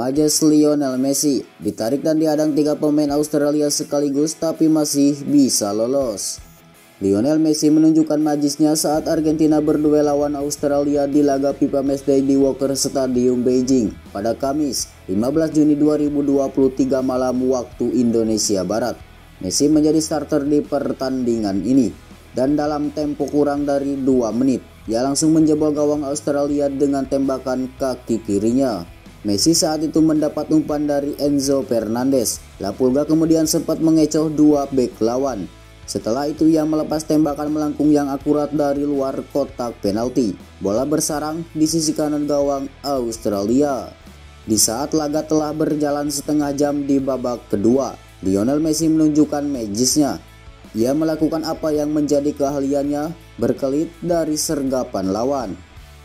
Majes Lionel Messi ditarik dan dihadang 3 pemain Australia sekaligus tapi masih bisa lolos. Lionel Messi menunjukkan majisnya saat Argentina berduel lawan Australia di laga FIFA Matchday di Walker Stadium Beijing pada Kamis 15 Juni 2023 malam waktu Indonesia Barat. Messi menjadi starter di pertandingan ini dan dalam tempo kurang dari 2 menit ia langsung menjebol gawang Australia dengan tembakan kaki kirinya. Messi saat itu mendapat umpan dari Enzo Fernandez. La Pulga kemudian sempat mengecoh 2 bek lawan. Setelah itu ia melepas tembakan melengkung yang akurat dari luar kotak penalti. Bola bersarang di sisi kanan gawang Australia. Di saat laga telah berjalan setengah jam di babak kedua, Lionel Messi menunjukkan magisnya. Ia melakukan apa yang menjadi keahliannya, berkelit dari sergapan lawan.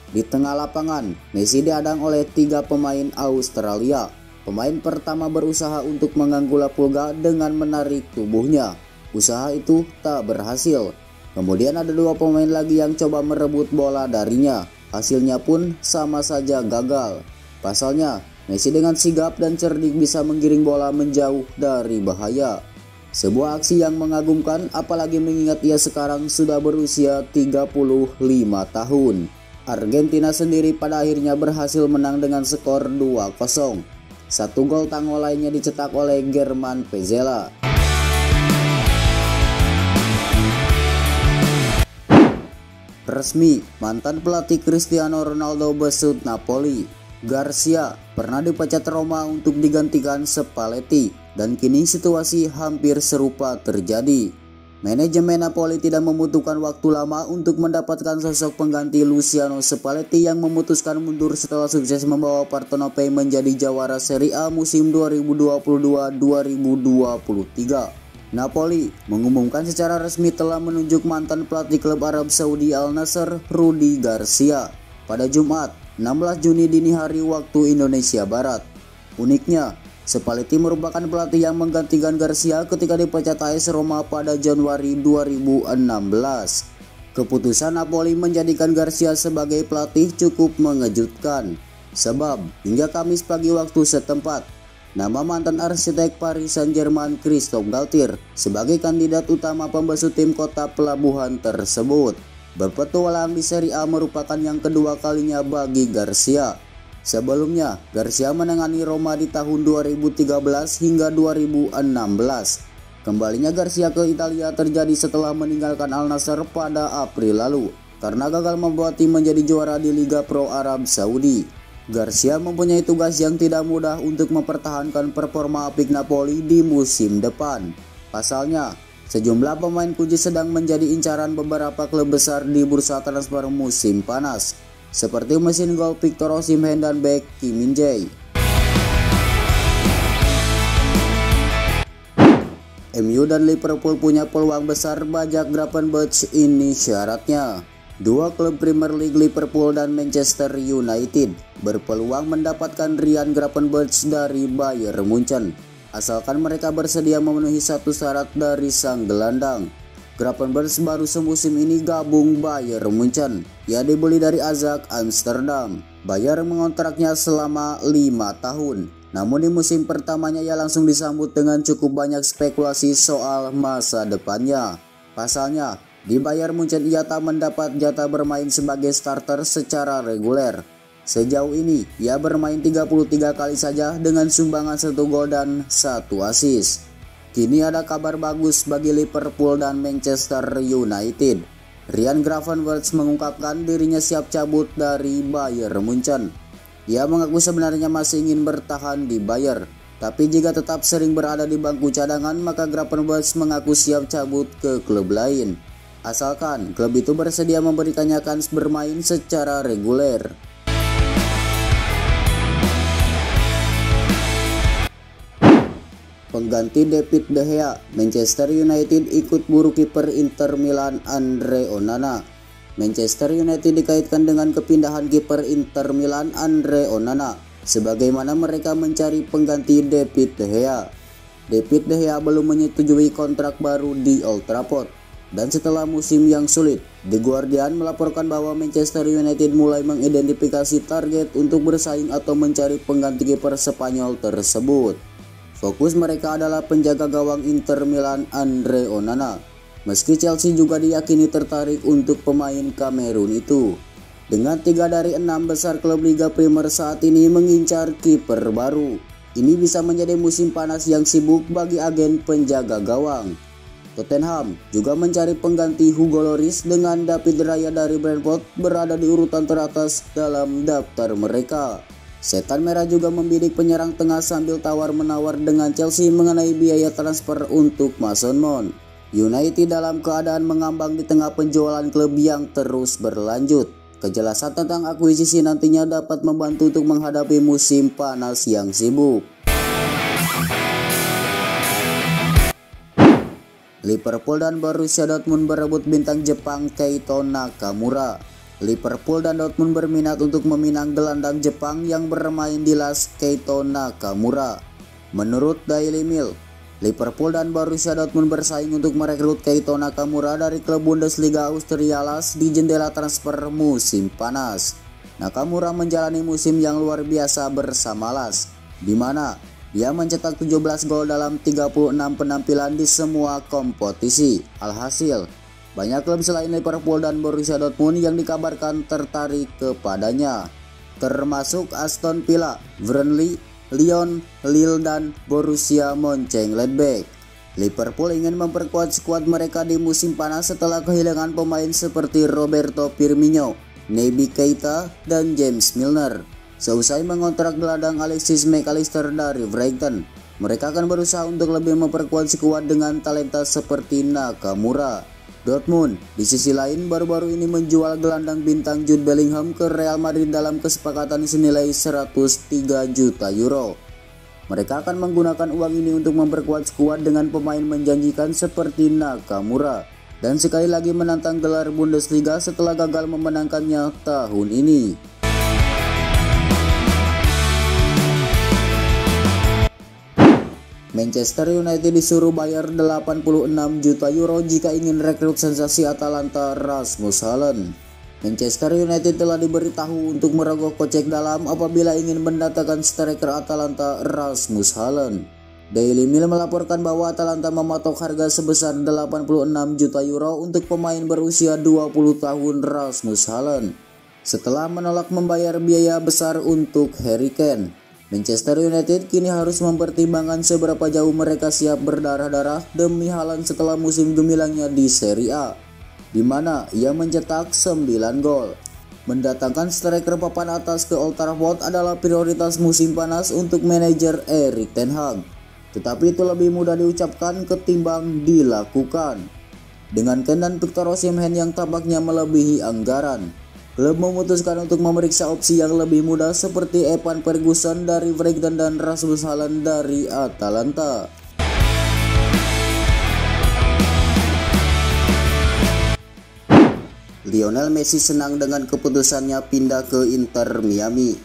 Di tengah lapangan, Messi dihadang oleh 3 pemain Australia. Pemain pertama berusaha untuk mengganggu La Pulga dengan menarik tubuhnya. Usaha itu tak berhasil. Kemudian ada 2 pemain lagi yang coba merebut bola darinya. Hasilnya pun sama saja gagal. Pasalnya, Messi dengan sigap dan cerdik bisa menggiring bola menjauh dari bahaya. Sebuah aksi yang mengagumkan apalagi mengingat ia sekarang sudah berusia 35 tahun. Argentina sendiri pada akhirnya berhasil menang dengan skor 2-0. 1 gol tangguh lainnya dicetak oleh Germán Pezzella. Resmi, mantan pelatih Cristiano Ronaldo besut Napoli. Garcia pernah dipecat Roma untuk digantikan Spalletti dan kini situasi hampir serupa terjadi. Manajemen Napoli tidak membutuhkan waktu lama untuk mendapatkan sosok pengganti Luciano Spalletti yang memutuskan mundur setelah sukses membawa Partenopei menjadi jawara Serie A musim 2022-2023. Napoli mengumumkan secara resmi telah menunjuk mantan pelatih klub Arab Saudi Al Nassr, Rudi Garcia, pada Jumat 16 Juni dini hari waktu Indonesia Barat. Uniknya, Spalletti merupakan pelatih yang menggantikan Garcia ketika dipecat AS Roma pada Januari 2016. Keputusan Napoli menjadikan Garcia sebagai pelatih cukup mengejutkan, sebab hingga Kamis pagi waktu setempat, nama mantan arsitek Paris Saint-Germain Christophe Galtier sebagai kandidat utama pembesut tim kota pelabuhan tersebut. Berpetualang di Serie A merupakan yang kedua kalinya bagi Garcia. Sebelumnya, Garcia menangani Roma di tahun 2013 hingga 2016. Kembalinya Garcia ke Italia terjadi setelah meninggalkan Al Nassr pada April lalu karena gagal membawa tim menjadi juara di Liga Pro Arab Saudi. Garcia mempunyai tugas yang tidak mudah untuk mempertahankan performa apik Napoli di musim depan. Pasalnya, sejumlah pemain kunci sedang menjadi incaran beberapa klub besar di bursa transfer musim panas, seperti mesin gol Victor Osimhen dan bek Kim Min-jae. MU dan Liverpool punya peluang besar bajak Gravenberch, ini syaratnya. 2 klub Premier League Liverpool dan Manchester United berpeluang mendapatkan Ryan Gravenberch dari Bayern Munchen, asalkan mereka bersedia memenuhi satu syarat dari sang gelandang. Gravenberch baru semusim ini gabung Bayern Munchen. Ia dibeli dari Ajax Amsterdam. Bayern mengontraknya selama 5 tahun. Namun di musim pertamanya ia langsung disambut dengan cukup banyak spekulasi soal masa depannya. Pasalnya, di Bayern Munchen ia tak mendapat jatah bermain sebagai starter secara reguler. Sejauh ini ia bermain 33 kali saja dengan sumbangan 1 gol dan 1 assist. Kini ada kabar bagus bagi Liverpool dan Manchester United. Ryan Gravenberch mengungkapkan dirinya siap cabut dari Bayern Munchen. Ia mengaku sebenarnya masih ingin bertahan di Bayern, tapi jika tetap sering berada di bangku cadangan maka Gravenberch mengaku siap cabut ke klub lain, asalkan klub itu bersedia memberikannya kans bermain secara reguler. Pengganti David De Gea, Manchester United ikut buru kiper Inter Milan Andre Onana. Manchester United dikaitkan dengan kepindahan kiper Inter Milan Andre Onana, sebagaimana mereka mencari pengganti David De Gea. David De Gea belum menyetujui kontrak baru di Old Trafford. Dan setelah musim yang sulit, The Guardian melaporkan bahwa Manchester United mulai mengidentifikasi target untuk bersaing atau mencari pengganti kiper Spanyol tersebut. Fokus mereka adalah penjaga gawang Inter Milan Andre Onana. Meski Chelsea juga diyakini tertarik untuk pemain Kamerun itu. Dengan 3 dari 6 besar klub Liga Primer saat ini mengincar kiper baru. Ini bisa menjadi musim panas yang sibuk bagi agen penjaga gawang. Tottenham juga mencari pengganti Hugo Lloris dengan David Raya dari Brentford berada di urutan teratas dalam daftar mereka. Setan Merah juga membidik penyerang tengah sambil tawar-menawar dengan Chelsea mengenai biaya transfer untuk Mason Mount. United dalam keadaan mengambang di tengah penjualan klub yang terus berlanjut. Kejelasan tentang akuisisi nantinya dapat membantu untuk menghadapi musim panas yang sibuk. Liverpool dan Borussia Dortmund berebut bintang Jepang Keito Nakamura. Liverpool dan Dortmund berminat untuk meminang gelandang Jepang yang bermain di LAS Keito Nakamura. Menurut Daily Mail, Liverpool dan Borussia Dortmund bersaing untuk merekrut Keito Nakamura dari klub Bundesliga Austria LAS di jendela transfer musim panas. Nakamura menjalani musim yang luar biasa bersama LAS, di mana dia mencetak 17 gol dalam 36 penampilan di semua kompetisi. Alhasil, banyak klub selain Liverpool dan Borussia Dortmund yang dikabarkan tertarik kepadanya, termasuk Aston Villa, Burnley, Lyon, Lille, dan Borussia Mönchengladbach. Liverpool ingin memperkuat skuad mereka di musim panas setelah kehilangan pemain seperti Roberto Firmino, Naby Keita, dan James Milner. Seusai mengontrak gelandang Alexis McAllister dari Brighton, mereka akan berusaha untuk lebih memperkuat skuad dengan talenta seperti Nakamura. Dortmund di sisi lain baru-baru ini menjual gelandang bintang Jude Bellingham ke Real Madrid dalam kesepakatan senilai 103 juta euro. Mereka akan menggunakan uang ini untuk memperkuat skuad dengan pemain menjanjikan seperti Nakamura dan sekali lagi menantang gelar Bundesliga setelah gagal memenangkannya tahun ini. Manchester United disuruh bayar 86 juta euro jika ingin rekrut sensasi Atalanta Rasmus Haaland. Manchester United telah diberitahu untuk merogoh kocek dalam apabila ingin mendatangkan striker Atalanta Rasmus Haaland. Daily Mail melaporkan bahwa Atalanta mematok harga sebesar 86 juta euro untuk pemain berusia 20 tahun Rasmus Haaland. Setelah menolak membayar biaya besar untuk Harry Kane, Manchester United kini harus mempertimbangkan seberapa jauh mereka siap berdarah-darah demi Haaland setelah musim gemilangnya di Serie A, di mana ia mencetak 9 gol. Mendatangkan striker papan atas ke Old Trafford adalah prioritas musim panas untuk manajer Erik ten Hag. Tetapi itu lebih mudah diucapkan ketimbang dilakukan. Dengan Kane dan Victor Osimhen yang tampaknya melebihi anggaran, klub memutuskan untuk memeriksa opsi yang lebih mudah seperti Evan Ferguson dari Brighton dan Rasmus Haaland dari Atalanta. Lionel Messi senang dengan keputusannya pindah ke Inter Miami.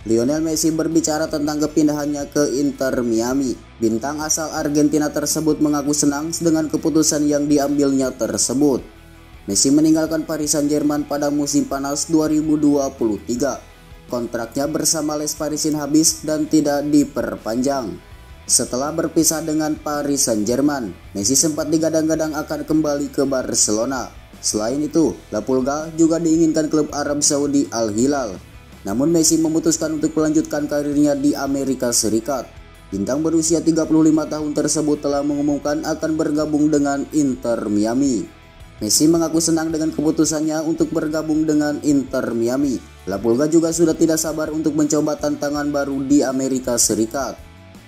Lionel Messi berbicara tentang kepindahannya ke Inter Miami. Bintang asal Argentina tersebut mengaku senang dengan keputusan yang diambilnya tersebut. Messi meninggalkan Paris Saint-Germain pada musim panas 2023. Kontraknya bersama Les Parisiens habis dan tidak diperpanjang. Setelah berpisah dengan Paris Saint-Germain, Messi sempat digadang-gadang akan kembali ke Barcelona. Selain itu, La Pulga juga diinginkan klub Arab Saudi Al Hilal. Namun Messi memutuskan untuk melanjutkan karirnya di Amerika Serikat. Bintang berusia 35 tahun tersebut telah mengumumkan akan bergabung dengan Inter Miami. Messi mengaku senang dengan keputusannya untuk bergabung dengan Inter Miami. La Pulga juga sudah tidak sabar untuk mencoba tantangan baru di Amerika Serikat.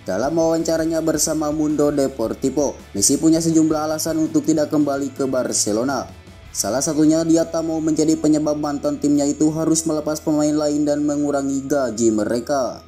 Dalam wawancaranya bersama Mundo Deportivo, Messi punya sejumlah alasan untuk tidak kembali ke Barcelona. Salah satunya dia tak mau menjadi penyebab mantan timnya itu harus melepas pemain lain dan mengurangi gaji mereka.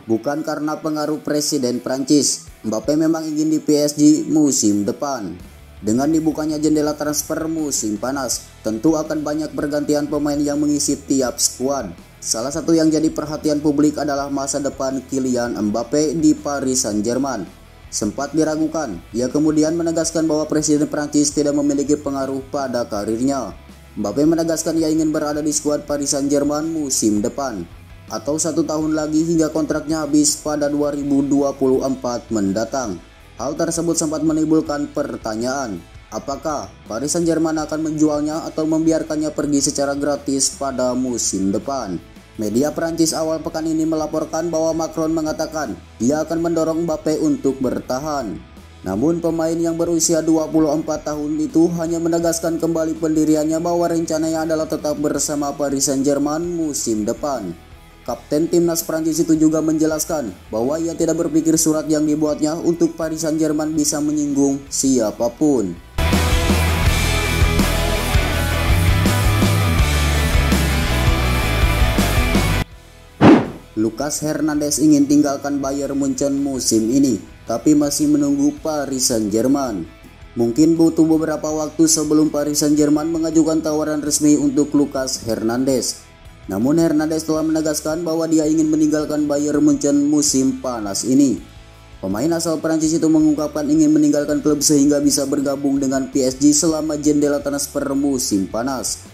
Bukan karena pengaruh Presiden Prancis, Mbappe memang ingin di PSG musim depan. Dengan dibukanya jendela transfer musim panas, tentu akan banyak pergantian pemain yang mengisi tiap skuad. Salah satu yang jadi perhatian publik adalah masa depan Kylian Mbappe di Paris Saint-Germain. Sempat diragukan, ia kemudian menegaskan bahwa Presiden Prancis tidak memiliki pengaruh pada karirnya. Mbappe menegaskan ia ingin berada di skuad Paris Saint-Germain musim depan, atau 1 tahun lagi hingga kontraknya habis pada 2024 mendatang. Hal tersebut sempat menimbulkan pertanyaan, apakah Paris Saint-Germain akan menjualnya atau membiarkannya pergi secara gratis pada musim depan. Media Prancis awal pekan ini melaporkan bahwa Macron mengatakan dia akan mendorong Mbappe untuk bertahan. Namun pemain yang berusia 24 tahun itu hanya menegaskan kembali pendiriannya bahwa rencananya adalah tetap bersama Paris Saint-Germain musim depan. Kapten timnas Prancis itu juga menjelaskan bahwa ia tidak berpikir surat yang dibuatnya untuk Paris Saint-Germain bisa menyinggung siapapun. Lucas Hernandez ingin tinggalkan Bayern Munchen musim ini, tapi masih menunggu Paris Saint-Germain. Mungkin butuh beberapa waktu sebelum Paris Saint-Germain mengajukan tawaran resmi untuk Lucas Hernandez. Namun Hernandez telah menegaskan bahwa dia ingin meninggalkan Bayern Munchen musim panas ini. Pemain asal Prancis itu mengungkapkan ingin meninggalkan klub sehingga bisa bergabung dengan PSG selama jendela transfer musim panas.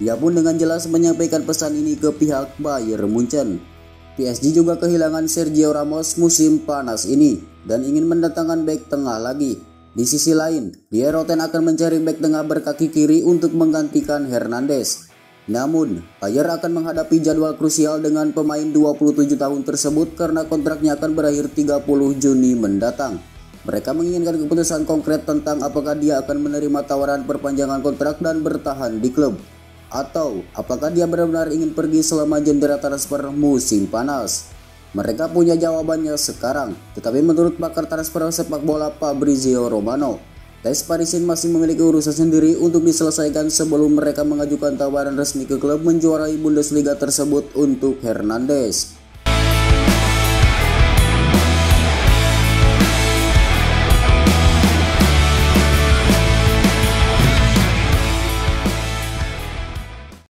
Ia pun dengan jelas menyampaikan pesan ini ke pihak Bayern Munchen. PSG juga kehilangan Sergio Ramos musim panas ini dan ingin mendatangkan bek tengah lagi. Di sisi lain, Die Roten akan mencari bek tengah berkaki kiri untuk menggantikan Hernandez. Namun, Bayern akan menghadapi jadwal krusial dengan pemain 27 tahun tersebut karena kontraknya akan berakhir 30 Juni mendatang. Mereka menginginkan keputusan konkret tentang apakah dia akan menerima tawaran perpanjangan kontrak dan bertahan di klub, atau apakah dia benar-benar ingin pergi selama jendela transfer musim panas. Mereka punya jawabannya sekarang, tetapi menurut pakar transfer sepak bola Fabrizio Romano, Les Parisiens masih memiliki urusan sendiri untuk diselesaikan sebelum mereka mengajukan tawaran resmi ke klub menjuarai Bundesliga tersebut untuk Hernandez.